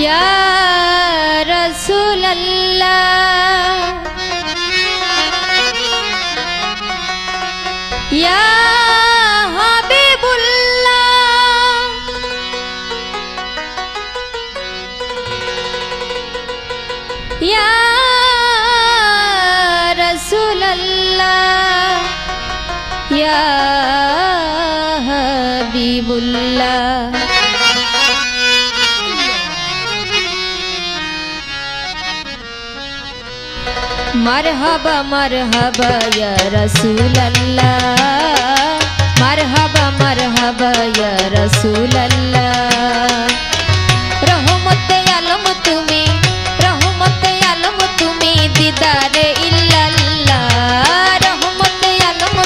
या रसूल अल्लाह या हबीबुल्लाह या रसूल अल्लाह या हबीबुल्लाह। मरहबा मरहबा या रसूल अल्लाह मरहबा मरहबा या रसूल अल्लाह। रहमते आलम तुमी दीदारे इल्लल्लाह। रहमते आलम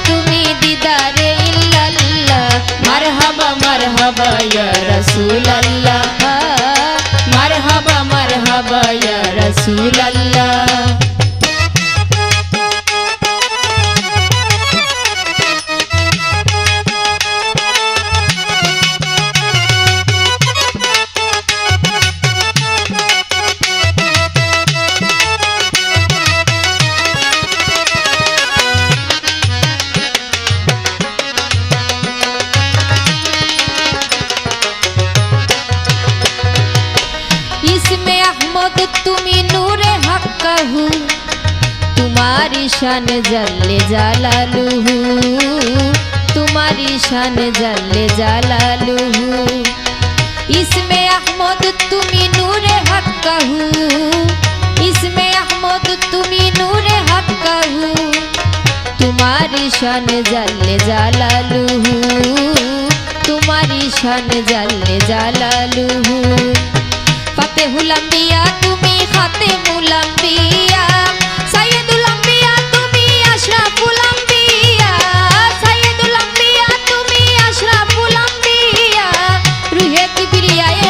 तुमी दीदारे इल्लल्लाह। मरहबा मरहबा या रसूल अल्लाह मरहबा मरहबा या रसूल अल्लाह। इसमें अहमद तुमी नूरे हक कहू तुम्हारी शान जल्ले जालालुहु तुम्हारी शान जल्ले जालालुहु। इसमें अहमद तुमी नूरे हक कहू इसमें अहमद तुमी नूरे हक कहू तुम्हारी शान जल्ले जालालुहु तुम्हारी शान जल्ले जालालुहु। फातेहुल अंबिया तुमी खातिमुल अंबिया सय्यदुल अंबिया तुमी अशरफुल अंबिया सय्यदुल अंबिया तुमी अशरफुल अंबिया। रूहे किबरियाए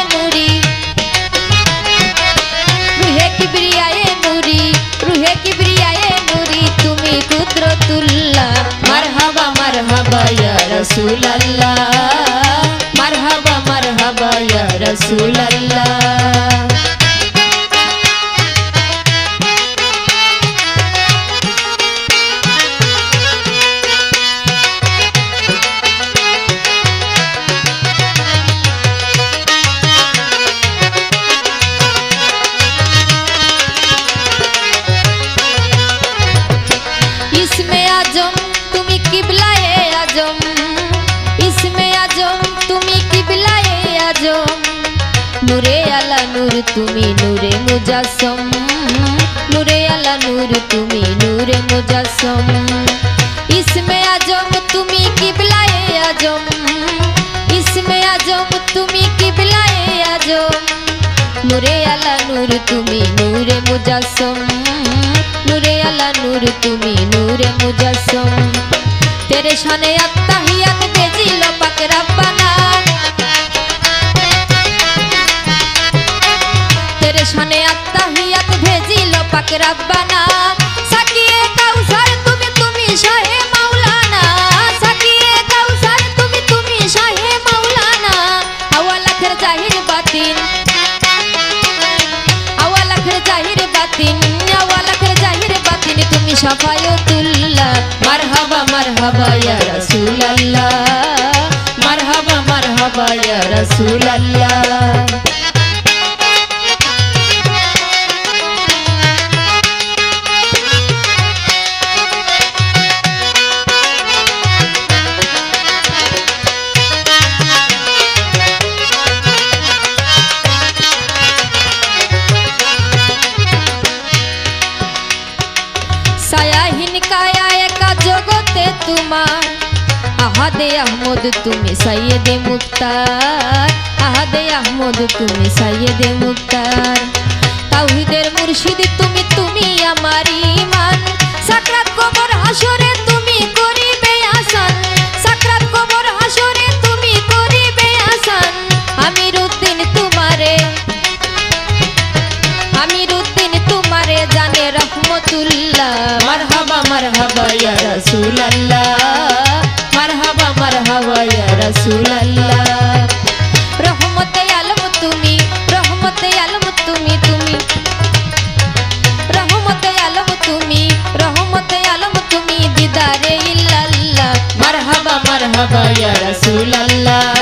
नूरी तुमी कुदरतुल्लाह। मरहबा मरहबा या रसूल अल्लाह मरहबा मरहबा या रसूल अल्लाह। इसमें आजम तुमी किबलाए आजम इसमें आजम तुमी किबलाए आजम। नूरे आला नूर तुमी नूरे मुजस्सम नूरे आला नूर तुमी नूरे मुजस्सम। इसमें आजम तुमी किबलाए आजम इसमें आजम तुमी किबलाए आजम। नूरे आला नूर तुमी नूरे मुजस्सम नूरे आला नूर तुमी नूरे मुजस्सम। तेरे शाने अत्तहियत भेजिलो पाक रब्बाना तेरे शाने अत्तहियत भेजिलो पाक रब्बाना। साकिए काउसार तुमी शाहे मौलाना साकिए काउसार तुमी शाहे मौलाना। अव्वल आखिर जाहिर बातिन अव्वल आखिर जाहिर बातिन तुमी शफायतुल्लाह। मरहबा मरहबा या रसूल अल्लाह मरहबा मरहबा या रसूल अल्लाह। सायाहीन काया एका जगते तुम्हार আহাদে আহমদ তুমি সাইয়েদে মুক্তার, আহাদে আহমদ তুমি সাইয়েদে মুক্তার। তাওহীদের মুর্শিদ তুমি, তুমি আমার ঈমান। সাকরাত কবর হাসরে তুমি করিবে আসান, সাকরাত কবর হাসরে তুমি করিবে আসান। আমিরউদ্দিন তোমারে, আমিরউদ্দিন তোমারে জানে রহমতুল্লাহ। মারহাবা মারহাবা ইয়া রাসূলুল্লাহ, মারহাবা মারহাবা ইয়া রাসূলুল্লাহ। রহমত মারহাবা ইয়া রাসূলুল্লাহ